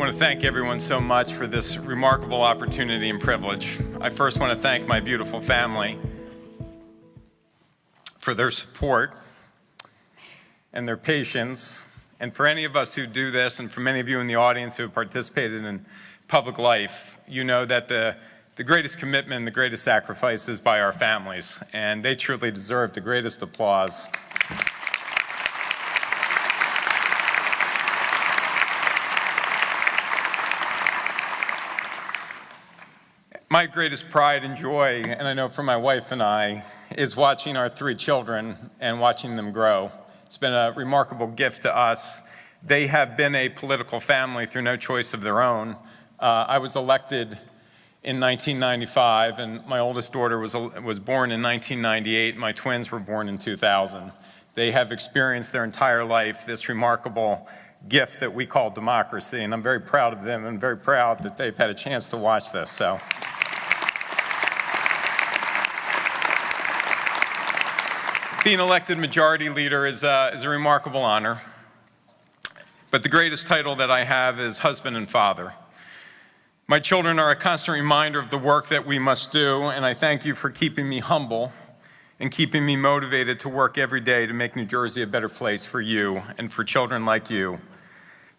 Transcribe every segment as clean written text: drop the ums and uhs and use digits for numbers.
want to thank everyone so much for this remarkable opportunity and privilege. I first want to thank my beautiful family for their support and their patience, and for any of us who do this, and for many of you in the audience who have participated in public life, you know that the greatest commitment, the greatest sacrifice is by our families, and they truly deserve the greatest applause. My greatest pride and joy, and I know for my wife and I, is watching our 3 children and watching them grow. It's been a remarkable gift to us. They have been a political family through no choice of their own. I was elected in 1995, and my oldest daughter was born in 1998. My twins were born in 2000. They have experienced their entire life this remarkable gift that we call democracy, and I'm very proud of them and very proud that they've had a chance to watch this. So. Being elected majority leader is a remarkable honor, but the greatest title that I have is husband and father. My children are a constant reminder of the work that we must do, and I thank you for keeping me humble and keeping me motivated to work every day to make New Jersey a better place for you and for children like you.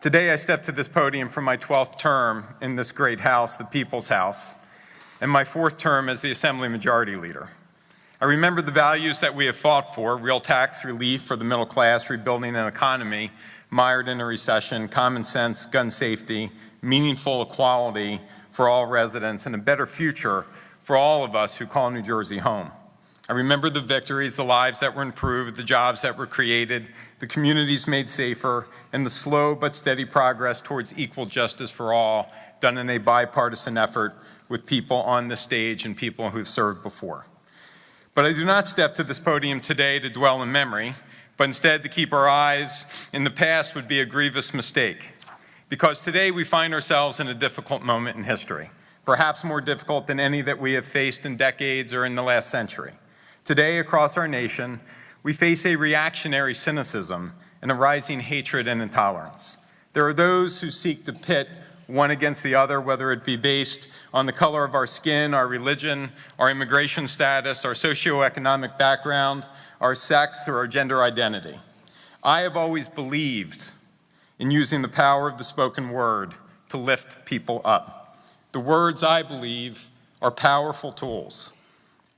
Today I step to this podium for my 12th term in this great house, the People's House, and my 4th term as the Assembly Majority Leader. I remember the values that we have fought for: real tax relief for the middle class, rebuilding an economy mired in a recession, common sense, gun safety, meaningful equality for all residents, and a better future for all of us who call New Jersey home. I remember the victories, the lives that were improved, the jobs that were created, the communities made safer, and the slow but steady progress towards equal justice for all, done in a bipartisan effort with people on the stage and people who've served before. But I do not step to this podium today to dwell in memory, but instead to keep our eyes in the past would be a grievous mistake. Because today we find ourselves in a difficult moment in history, perhaps more difficult than any that we have faced in decades or in the last century. Today, across our nation, we face a reactionary cynicism and a rising hatred and intolerance. There are those who seek to pit one against the other, whether it be based on the color of our skin, our religion, our immigration status, our socioeconomic background, our sex, or our gender identity. I have always believed in using the power of the spoken word to lift people up. The words, I believe, are powerful tools.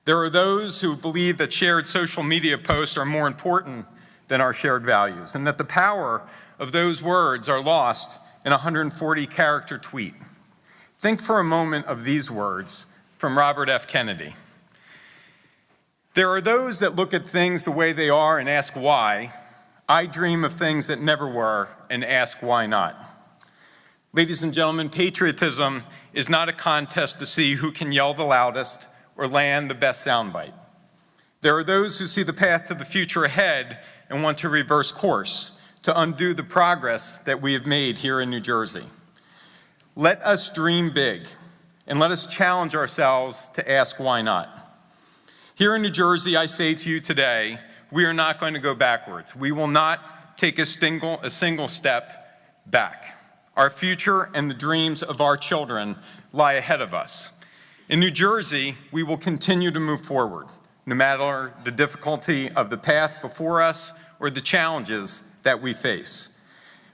There are those who believe that shared social media posts are more important than our shared values, and that the power of those words are lost in a 140-character tweet. Think for a moment of these words from Robert F. Kennedy. There are those that look at things the way they are and ask why. I dream of things that never were and ask why not. Ladies and gentlemen, patriotism is not a contest to see who can yell the loudest or land the best soundbite. There are those who see the path to the future ahead and want to reverse course, to undo the progress that we have made here in New Jersey. Let us dream big, and let us challenge ourselves to ask why not. Here in New Jersey, I say to you today, we are not going to go backwards. We will not take a single step back. Our future and the dreams of our children lie ahead of us. In New Jersey, we will continue to move forward, no matter the difficulty of the path before us or the challenges that we face.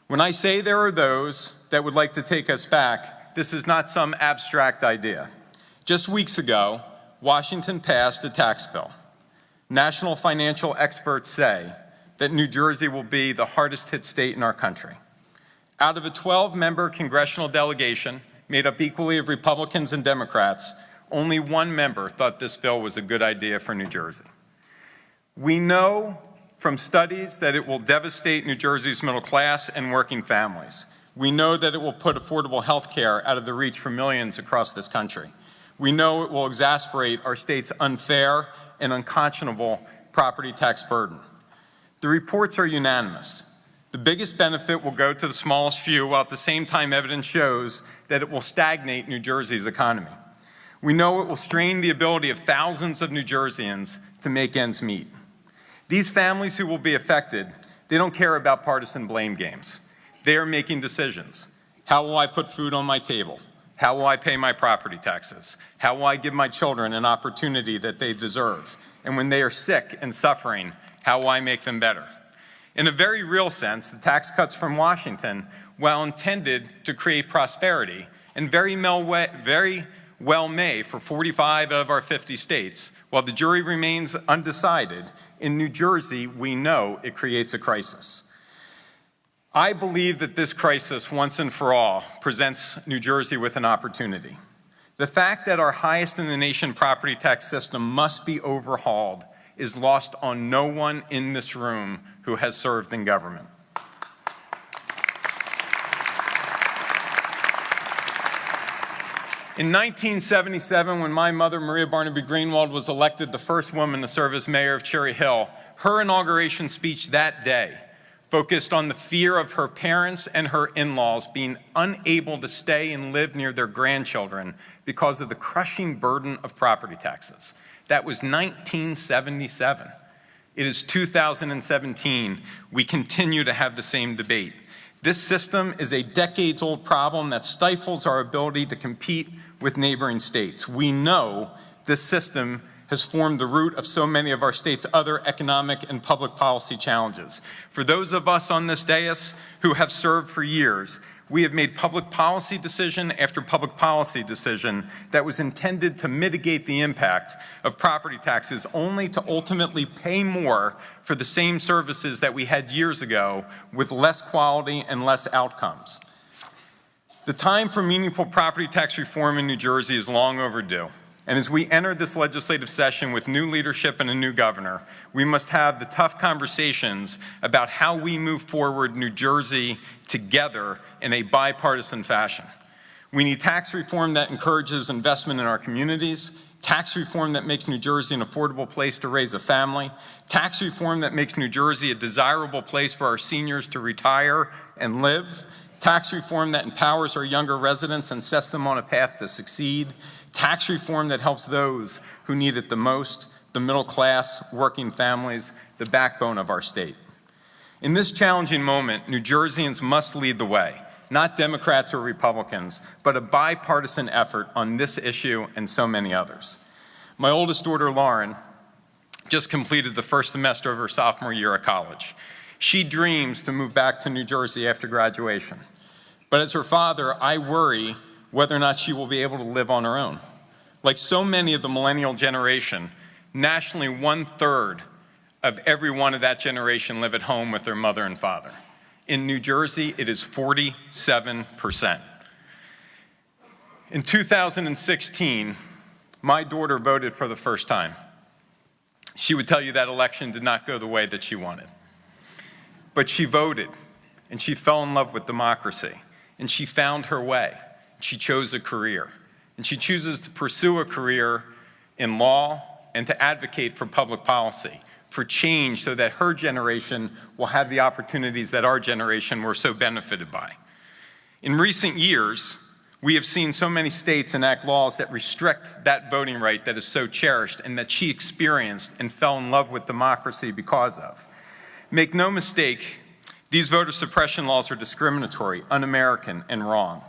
When I say there are those that would like to take us back, this is not some abstract idea. Just weeks ago, Washington passed a tax bill. National financial experts say that New Jersey will be the hardest hit state in our country. Out of a 12-member congressional delegation made up equally of Republicans and Democrats, only one member thought this bill was a good idea for New Jersey. We know from studies that it will devastate New Jersey's middle class and working families. We know that it will put affordable health care out of the reach for millions across this country. We know it will exasperate our state's unfair and unconscionable property tax burden. The reports are unanimous. The biggest benefit will go to the smallest few, while at the same time evidence shows that it will stagnate New Jersey's economy. We know it will strain the ability of thousands of New Jerseyans to make ends meet. These families who will be affected, they don't care about partisan blame games. They are making decisions. How will I put food on my table? How will I pay my property taxes? How will I give my children an opportunity that they deserve? And when they are sick and suffering, how will I make them better? In a very real sense, the tax cuts from Washington, while intended to create prosperity, and very well may for 45 out of our 50 states, while the jury remains undecided, in New Jersey, we know it creates a crisis. I believe that this crisis, once and for all, presents New Jersey with an opportunity. The fact that our highest in the nation property tax system must be overhauled is lost on no one in this room who has served in government. In 1977, when my mother, Maria Barnaby Greenwald, was elected the first woman to serve as mayor of Cherry Hill, her inauguration speech that day focused on the fear of her parents and her in-laws being unable to stay and live near their grandchildren because of the crushing burden of property taxes. That was 1977. It is 2017. We continue to have the same debate. This system is a decades-old problem that stifles our ability to compete with neighboring states. We know this system has formed the root of so many of our state's other economic and public policy challenges. For those of us on this dais who have served for years, we have made public policy decision after public policy decision that was intended to mitigate the impact of property taxes, only to ultimately pay more for the same services that we had years ago with less quality and less outcomes. The time for meaningful property tax reform in New Jersey is long overdue. And as we enter this legislative session with new leadership and a new governor, we must have the tough conversations about how we move forward New Jersey together in a bipartisan fashion. We need tax reform that encourages investment in our communities, tax reform that makes New Jersey an affordable place to raise a family, tax reform that makes New Jersey a desirable place for our seniors to retire and live, tax reform that empowers our younger residents and sets them on a path to succeed, tax reform that helps those who need it the most, the middle class, working families, the backbone of our state. In this challenging moment, New Jerseyans must lead the way, not Democrats or Republicans, but a bipartisan effort on this issue and so many others. My oldest daughter, Lauren, just completed the first semester of her sophomore year at college. She dreams to move back to New Jersey after graduation. But as her father, I worry whether or not she will be able to live on her own. Like so many of the millennial generation, nationally 1/3 of every one of that generation live at home with their mother and father. In New Jersey, it is 47%. In 2016, my daughter voted for the first time. She would tell you that election did not go the way that she wanted. But she voted, and she fell in love with democracy, and she found her way. She chose a career, and she chooses to pursue a career in law and to advocate for public policy, for change so that her generation will have the opportunities that our generation were so benefited by. In recent years, we have seen so many states enact laws that restrict that voting right that is so cherished and that she experienced and fell in love with democracy because of. Make no mistake, these voter suppression laws are discriminatory, un-American, and wrong.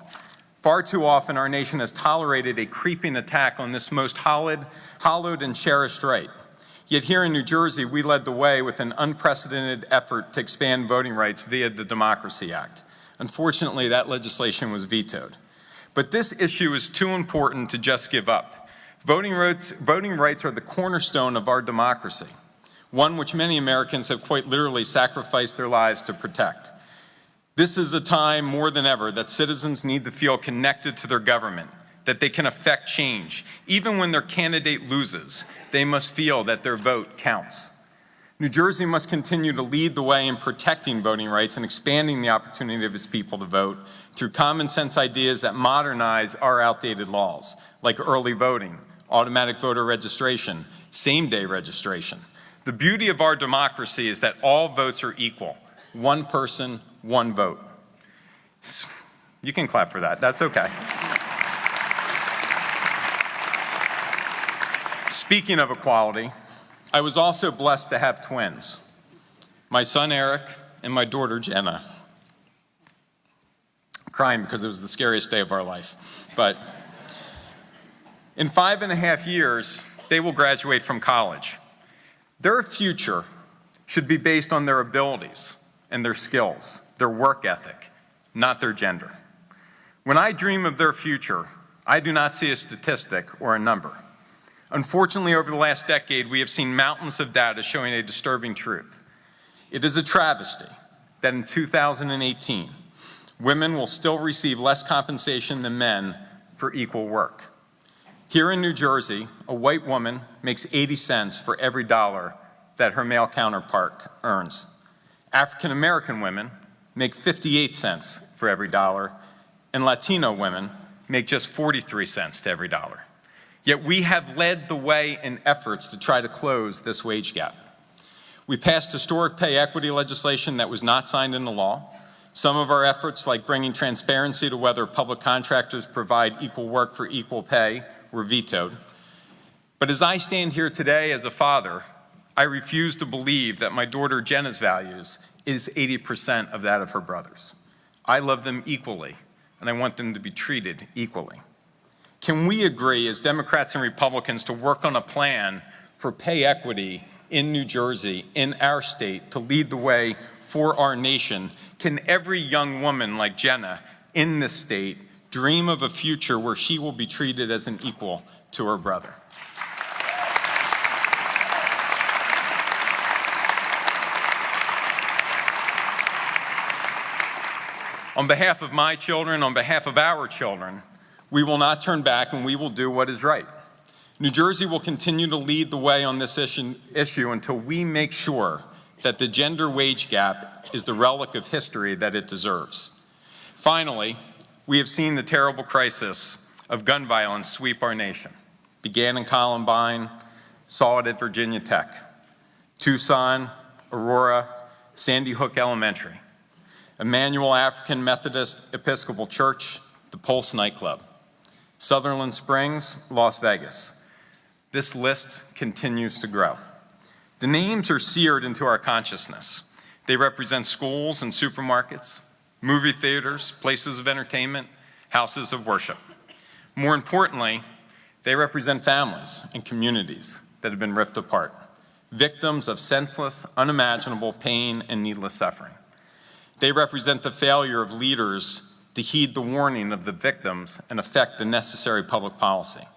Far too often, our nation has tolerated a creeping attack on this most hallowed and cherished right. Yet here in New Jersey, we led the way with an unprecedented effort to expand voting rights via the Democracy Act. Unfortunately, that legislation was vetoed. But this issue is too important to just give up. Voting rights are the cornerstone of our democracy, one which many Americans have quite literally sacrificed their lives to protect. This is a time more than ever that citizens need to feel connected to their government, that they can affect change. Even when their candidate loses, they must feel that their vote counts. New Jersey must continue to lead the way in protecting voting rights and expanding the opportunity of its people to vote through common sense ideas that modernize our outdated laws, like early voting, automatic voter registration, same-day registration. The beauty of our democracy is that all votes are equal. One person, one vote. You can clap for that. That's okay. Speaking of equality, I was also blessed to have twins, my son Eric and my daughter Jenna. crying because it was the scariest day of our life. But in 5.5 years, they will graduate from college. Their future should be based on their abilities and their skills, their work ethic, not their gender. When I dream of their future, I do not see a statistic or a number. Unfortunately, over the last decade, we have seen mountains of data showing a disturbing truth. It is a travesty that in 2018, women will still receive less compensation than men for equal work. Here in New Jersey, a white woman makes 80 cents for every dollar that her male counterpart earns. African American women make 58 cents for every dollar, and Latino women make just 43 cents to every dollar. Yet we have led the way in efforts to try to close this wage gap. We passed historic pay equity legislation that was not signed into law. Some of our efforts, like bringing transparency to whether public contractors provide equal work for equal pay, were vetoed. But as I stand here today as a father, I refuse to believe that my daughter Jenna's values is 80% of that of her brothers. I love them equally, and I want them to be treated equally. Can we agree as Democrats and Republicans to work on a plan for pay equity in New Jersey, in our state, to lead the way for our nation? Can every young woman like Jenna in this state dream of a future where she will be treated as an equal to her brother? On behalf of my children, on behalf of our children, we will not turn back and we will do what is right. New Jersey will continue to lead the way on this issue until we make sure that the gender wage gap is the relic of history that it deserves. Finally, we have seen the terrible crisis of gun violence sweep our nation. Began in Columbine, saw it at Virginia Tech, Tucson, Aurora, Sandy Hook Elementary, Emmanuel African Methodist Episcopal Church, the Pulse nightclub, Sutherland Springs, Las Vegas. This list continues to grow. The names are seared into our consciousness. They represent schools and supermarkets, movie theaters, places of entertainment, houses of worship. More importantly, they represent families and communities that have been ripped apart, victims of senseless, unimaginable pain and needless suffering. They represent the failure of leaders to heed the warning of the victims and effect the necessary public policy.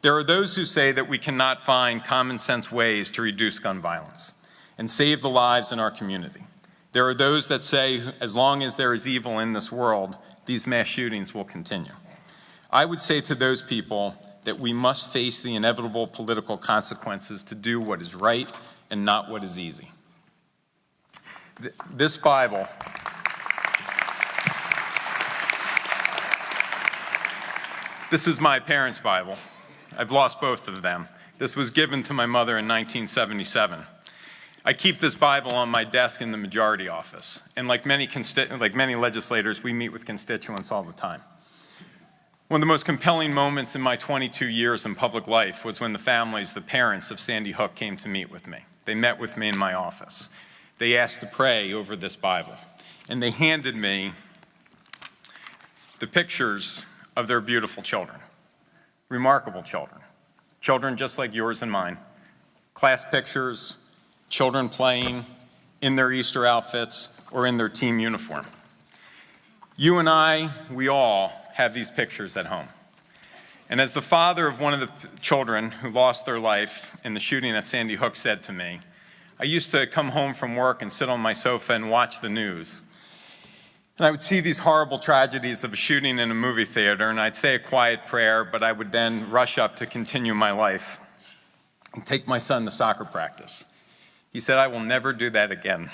There are those who say that we cannot find common sense ways to reduce gun violence and save the lives in our community. There are those that say as long as there is evil in this world, these mass shootings will continue. I would say to those people that we must face the inevitable political consequences to do what is right and not what is easy. This Bible This is my parents' Bible. I've lost both of them. This was given to my mother in 1977. I keep this Bible on my desk in the majority office, and like many legislators, we meet with constituents all the time. One of the most compelling moments in my 22 years in public life was when the parents of Sandy Hook came to meet with me. They met with me in my office. They asked to pray over this Bible, and they handed me the pictures of their beautiful children, remarkable children, children just like yours and mine, class pictures, children playing in their Easter outfits or in their team uniform. You and I, we all have these pictures at home. And as the father of one of the children who lost their life in the shooting at Sandy Hook said to me, I used to come home from work and sit on my sofa and watch the news. And I would see these horrible tragedies of a shooting in a movie theater, and I'd say a quiet prayer, but I would then rush up to continue my life and take my son to soccer practice. He said, I will never do that again.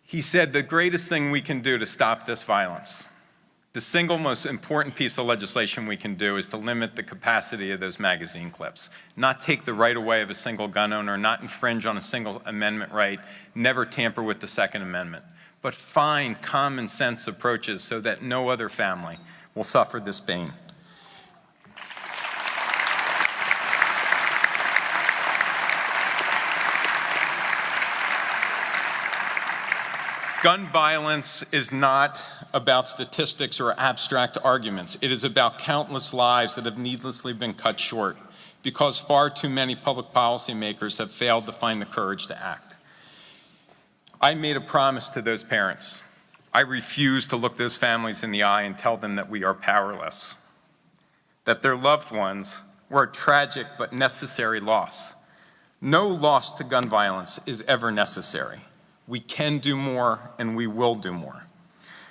He said, the greatest thing we can do to stop this violence, the single most important piece of legislation we can do is to limit the capacity of those magazine clips, not take the right away of a single gun owner, not infringe on a single amendment right, never tamper with the Second Amendment, but find common sense approaches so that no other family will suffer this pain. Gun violence is not about statistics or abstract arguments. It is about countless lives that have needlessly been cut short because far too many public policy makers have failed to find the courage to act. I made a promise to those parents. I refuse to look those families in the eye and tell them that we are powerless, that their loved ones were a tragic but necessary loss. No loss to gun violence is ever necessary. We can do more, and we will do more.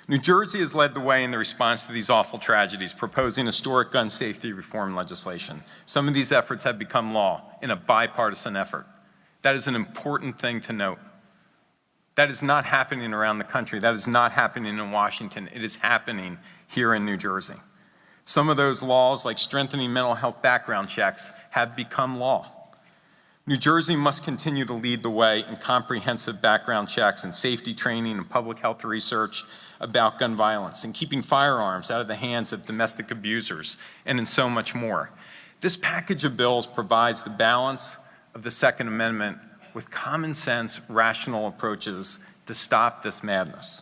New Jersey has led the way in the response to these awful tragedies, proposing historic gun safety reform legislation. Some of these efforts have become law in a bipartisan effort. That is an important thing to note. That is not happening around the country. That is not happening in Washington. It is happening here in New Jersey. Some of those laws, like strengthening mental health background checks, have become law. New Jersey must continue to lead the way in comprehensive background checks and safety training and public health research about gun violence and keeping firearms out of the hands of domestic abusers and in so much more. This package of bills provides the balance of the Second Amendment with common sense, rational approaches to stop this madness.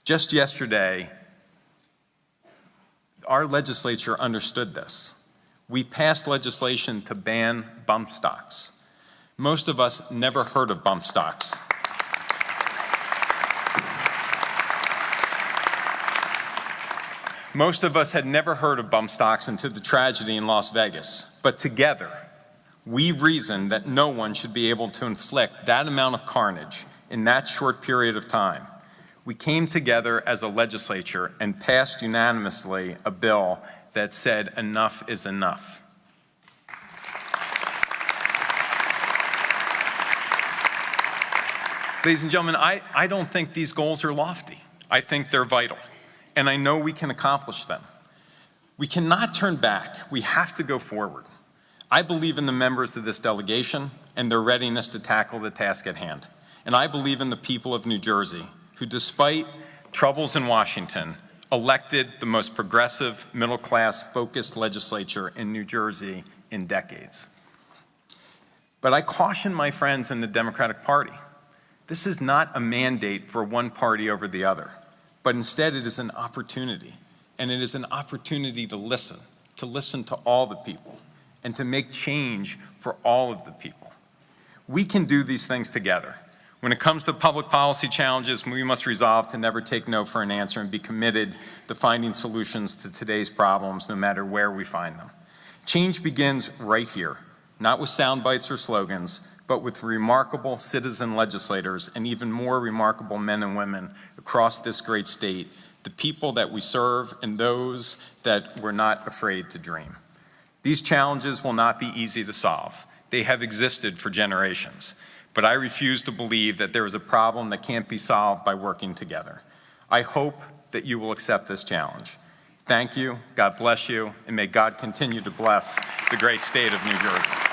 Just yesterday, our legislature understood this. We passed legislation to ban bump stocks. Most of us never heard of bump stocks. Most of us had never heard of bump stocks until the tragedy in Las Vegas. But together, we reasoned that no one should be able to inflict that amount of carnage in that short period of time. We came together as a legislature and passed unanimously a bill that said enough is enough. Ladies and gentlemen, I don't think these goals are lofty. I think they're vital, and I know we can accomplish them. We cannot turn back. We have to go forward. I believe in the members of this delegation and their readiness to tackle the task at hand. And I believe in the people of New Jersey, who, despite troubles in Washington, elected the most progressive, middle-class, focused legislature in New Jersey in decades. But I caution my friends in the Democratic Party. This is not a mandate for one party over the other, but instead it is an opportunity. And it is an opportunity to listen to all the people, and to make change for all of the people. We can do these things together. When it comes to public policy challenges, we must resolve to never take no for an answer and be committed to finding solutions to today's problems, no matter where we find them. Change begins right here, not with sound bites or slogans, but with remarkable citizen legislators and even more remarkable men and women across this great state, the people that we serve and those that we're not afraid to dream. These challenges will not be easy to solve. They have existed for generations. But I refuse to believe that there is a problem that can't be solved by working together. I hope that you will accept this challenge. Thank you, God bless you, and may God continue to bless the great state of New Jersey.